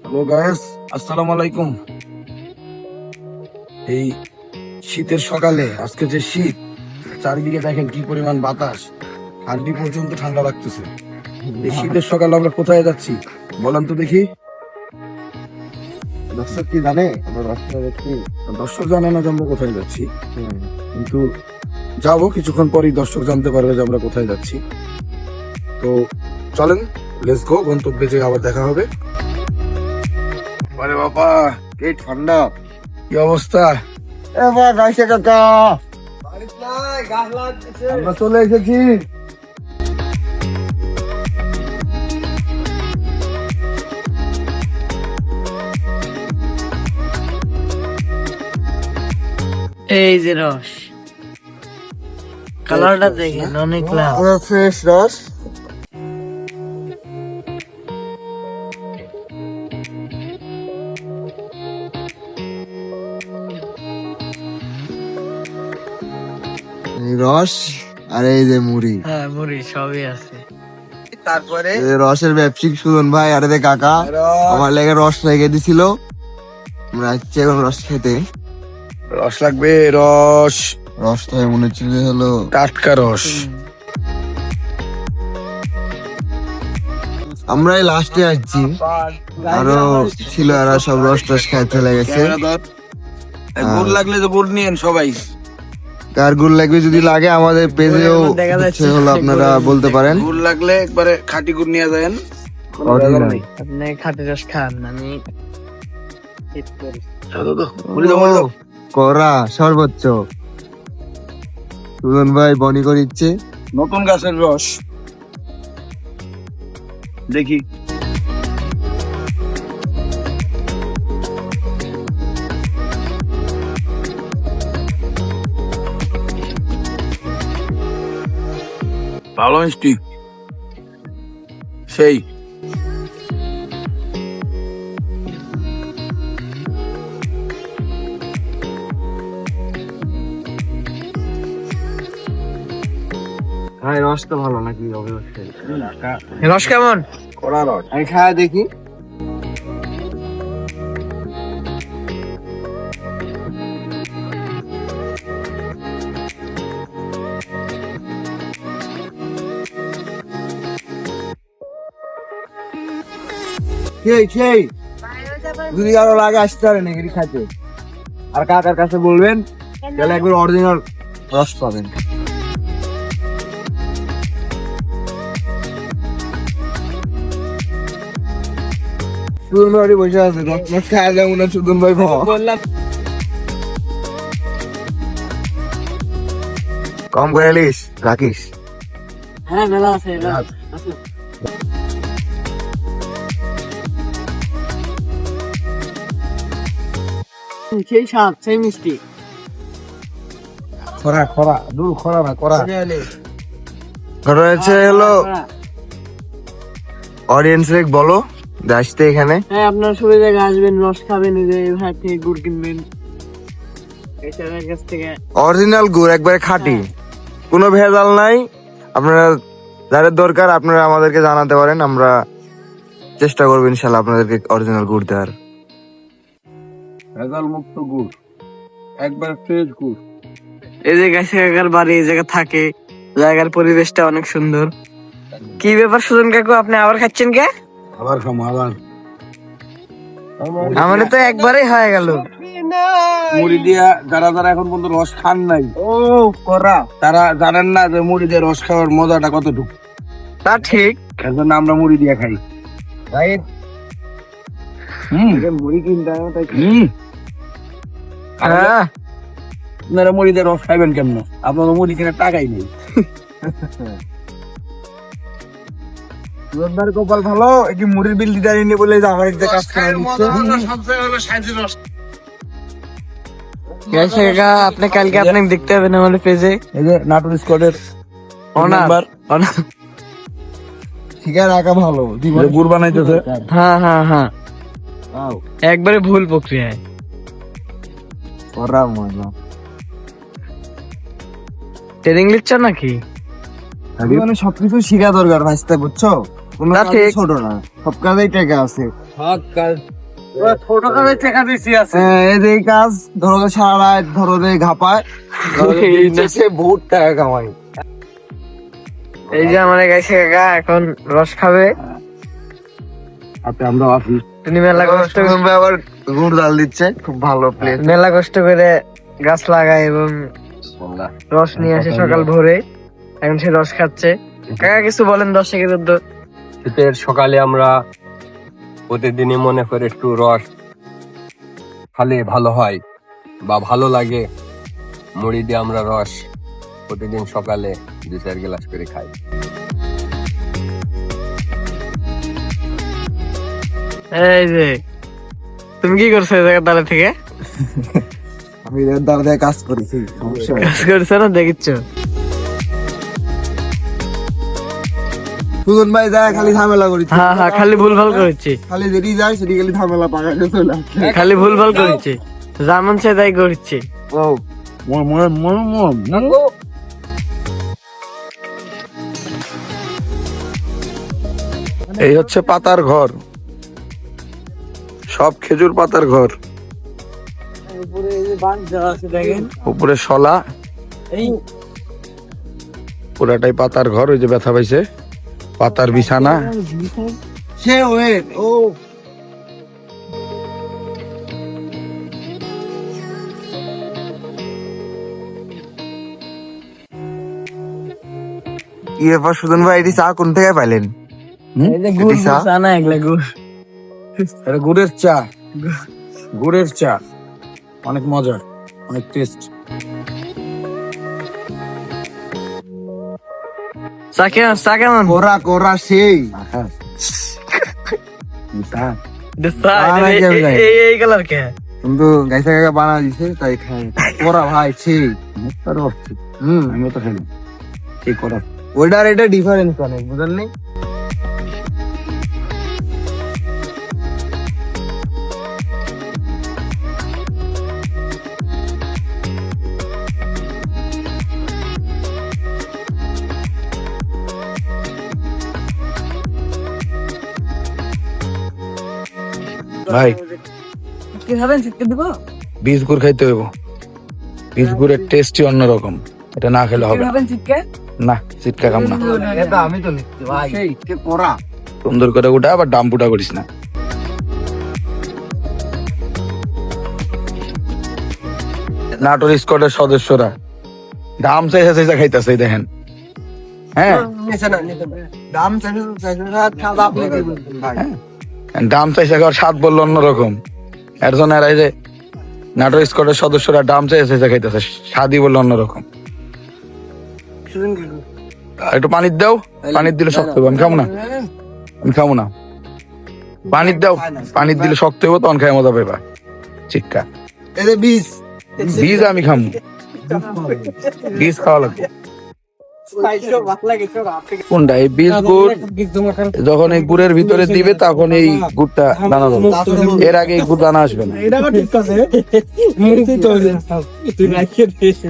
Hello guys, আসসালামু আলাইকুম। এই শীতের সকালে আজকে যে শীত, চারিদিকে দেখেন কি পরিমাণ বাতাস, হাড্ডি পর্যন্ত ঠান্ডা লাগতেছে। এই শীতের সকালে আমরা কোথায় যাচ্ছি বলেন তো দেখি। দর্শক কি জানে আমরা রাস্তায় যাচ্ছি? দর্শক জানে না যে আমরা কোথায় যাচ্ছি, কিন্তু যাবো কিছুক্ষণ পরেই দর্শক জানতে পারবে যে আমরা কোথায় যাচ্ছি। তো চলেন, লেটস গো, গন্তব্যে যে আবার দেখা হবে। আরে বাবা, এই ঠান্ডা কি অবস্থা! এবার গাইছে কাকা আমরা চলে এসেছি। এই যে রস, কালারটা দেখেন অনেক লাল। পুরো ফ্রেশ রস। এই রস আর এই যে মুড়ি, হ্যাঁ মুড়ি সবই আছে। তারপরে এই রসের ব্যবসায়িক সুজন ভাই আর এদের কাকা আমার লেগে রস রেখে দিছিল। আমরা যাচ্ছি এখন রস খেতে। রস লাগবে, রস, রসটা মনে হচ্ছে যে হলো টাটকা রস। আমরাই লাস্টে আসছি, আরো ছিল এরা সব রস টস খেয়ে চলে গেছে। গুড় লাগলে তো গুড় নিয়েন সবাই। কার গুড় লাগবে যদি লাগে আমাদের পেজেও দেখা যাচ্ছে হলো আপনারা বলতে পারেন। গুড় লাগলে একবারে খাঁটি গুড় নিয়ে যাবেন। Original। আপনি খাঁটি রস খান, আমি ও, করা সর্বোচ্চ সুজন ভাই বনি করিচ্ছে। নতুন গাছের রস দেখি। ভালো মিষ্টি, সেই ভাই রস তো ভালো নাকি? রস কেমন? কড়া রস। আমি খাওয়া দেখি। যদি আরো লাগে আসতে পারেন এগুলি খাইতে, আর কাকার কাছে বলবেন তাহলে একবার অরিজিনাল রস পাবেন। সুদন ভাই বসে আছে, রস খাওয়া যায় মনে হয় সুদন ভাই বললাম কম করে লিস রাখিস। হ্যাঁ মেলা আছে, সেই স্বাদ, সেই মিষ্টি। খরা খরা, দূর খরা না, করা। ঘটনা হচ্ছে হলো অডিয়েন্স রে বলো যে আসতে এখানে। হ্যাঁ আপনারা সবাই জায়গায় আসবেন, রস খাবেন, এই যে ভাই থেকে গুড় কিনবেন এটার কাছ থেকে। অরিজিনাল গুড় একবারে খাঁটি, কোনো ভেজাল নাই। আপনারা যাদের দরকার আপনারা আমাদেরকে জানাতে পারেন, আমরা চেষ্টা করবো ইনশাল্লাহ আপনাদেরকে অরিজিনাল গুড় দেওয়ার। ভেজাল মুক্ত গুড়, একবার ফ্রেশ গুড়। এই যে গাছে কাকার বাড়ি, এই জায়গা থাকে, জায়গার পরিবেশটা অনেক সুন্দর। কি ব্যাপার সুজন কাকু, আপনি আবার খাচ্ছেন কে? আবার খামো, আবার। আমাদের তো একবারই হয়ে গেল। মুড়ি দিয়া যারা যারা এখন পর্যন্ত রস খান নাই, ও করা, তারা জানেন না যে মুড়ি দিয়ে রস খাওয়ার মজাটা কতটুকু। তা ঠিক। এর জন্য আমরা মুড়ি দিয়ে খাই। মুড়ি কিনতে হ্যাঁ আপনারা মুড়ি দিয়ে রস খাইবেন কেমন? আপনার মুড়ি কেনার টাকাই নেই। কপাল ভালো, এই মুড়ির বিল দিতে পারিনি বলে আমার কাজ করে দিচ্ছে। গাছে কাকা, আপনি কালকে আপনি দেখতে পাবেন আমাদের পেজে। এই যে নাটোর স্কোয়াডের অনার ঠিক আছে রাখা ভালো। গুড় বানাইতেছে। হ্যাঁ হ্যাঁ হ্যাঁ, একবারে ভুল প্রক্রিয়ায়। করা মজা। ট্রেনিং নিচ্ছ নাকি? মানে সবকিছু শিখা দরকার ভাইস্তা, বুঝছো? কোনো না, কাজই ঠিক। ছোট না, সব কাজেই টাকা আছে। ছোট কাজে টাকা দিছি আছে এই যে এই কাজ ধরো যে সারা রাত ধরো যে ঘাপায়, ধরো যে দিন শেষে বহুত টাকা কামাই। এই যে আমার গাইছে কাকা এখন রস খাবে। হাতে আমরা আসি। তিনি মেলা কষ্ট তোমরা আবার গুড় ডাল দিচ্ছে, খুব ভালো প্লেস। মেলা কষ্ট করে গাছ লাগায় এবং রস নিয়ে আসে সকাল ভোরে, এখন সে রস খাচ্ছে। কাকা কিছু বলেন দর্শকের উদ্যোগ। শীতের সকালে আমরা প্রতিদিনই মনে করে একটু রস খালে ভালো হয় বা ভালো লাগে, মুড়ি দিয়ে আমরা রস প্রতিদিন সকালে 2-4 গ্লাস করে খাই। এই যে তুমি কি করছো এই জায়গার দ্বারা থেকে? আমি এর দ্বারা দিয়ে কাজ করেছি, সমস্যা নেই। কাজ করছো না দেখিচ্ছ? সুজন ভাই যায় খালি ঝামেলা করেছি, হ্যাঁ হ্যাঁ, খালি ভুলভাল করেছি, খালি যেটি যায় সেটি খালি ঝামেলা পাকাতে চলে আসে। খালি ভুলভাল করেছি, যেমন সে তাই করছি। ও এই হচ্ছে পাতার ঘর, সব খেজুর পাতার ঘর। উপরে শলা, পুরাটাই পাতার ঘর। ওই যে ব্যথা পাইছে, পাতার বিছানা। সে ওয়েট ও কি ব্যাপার সুজন ভাই, এটি চা কোন থেকে পাইলেন? এই যে গুড় চা না, এগুলা গুড়। এটা গুড়ের চা, গুড়ের চা অনেক মজার, অনেক টেস্ট। চা কেমন? চা কেমন? কোরা কোরা সেই এই কালার কে? কিন্তু গাইসা কাকা বানা দিছে তাই খাই। কোরা ভাই সেই আমি তো খাই ঠিক করা। ওইটার এটা ডিফারেন্স অনেক, বুঝলেন নি? ভাই কি খাবেন? চিটকে দিব? বীজ গুড় খাইতে হইব, বীজ গুড়ের টেস্টই অন্যরকম, এটা না খেলে হবে না। খাবেন চিটকে? না, চিটকা কাম না। এটা আমি তো লিখছি ভাই, সেই কে কোরা। সুন্দর করে উঠা, আবার ডাম পুটা করিস না। নাটোর স্কোয়াডের সদস্যরা দাম চাইছে চাইছে খাইতেছে, দেখেন। হ্যাঁ, দাম চাইছে খাওয়া আপনি কি বলছেন ভাই? দাম চাইছে খাওয়ার স্বাদ বললো অন্যরকম। এর জন্য এরা এই যে নাটোর স্কোয়াডের সদস্যরা দাম চাইছে চাইছে খাইতেছে, স্বাদই বললো অন্যরকম। একটু পানির দাও, পানির দিলে শক্ত হইব। আমি খাবো না, আমি খাবো না। পানির দাও, পানির দিলে শক্ত হইব, তখন খাই মজা পাইবা। চিটকা এই যে বীজ, বীজ আমি খাবো, বীজ খাওয়া লাগবে। কোনটা? এই বীজ গুড় যখন এই গুড়ের ভিতরে দিবে তখন এই গুড়টা দানা হবে, এর আগে এই গুড় দানা আসবে না,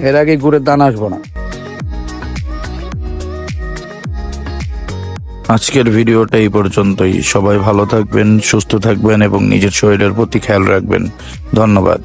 এর আগে গুড়ের দানা আসবে না। আজকের ভিডিওটা এই পর্যন্তই। সবাই ভালো থাকবেন, সুস্থ থাকবেন এবং নিজের শরীরের প্রতি খেয়াল রাখবেন। ধন্যবাদ।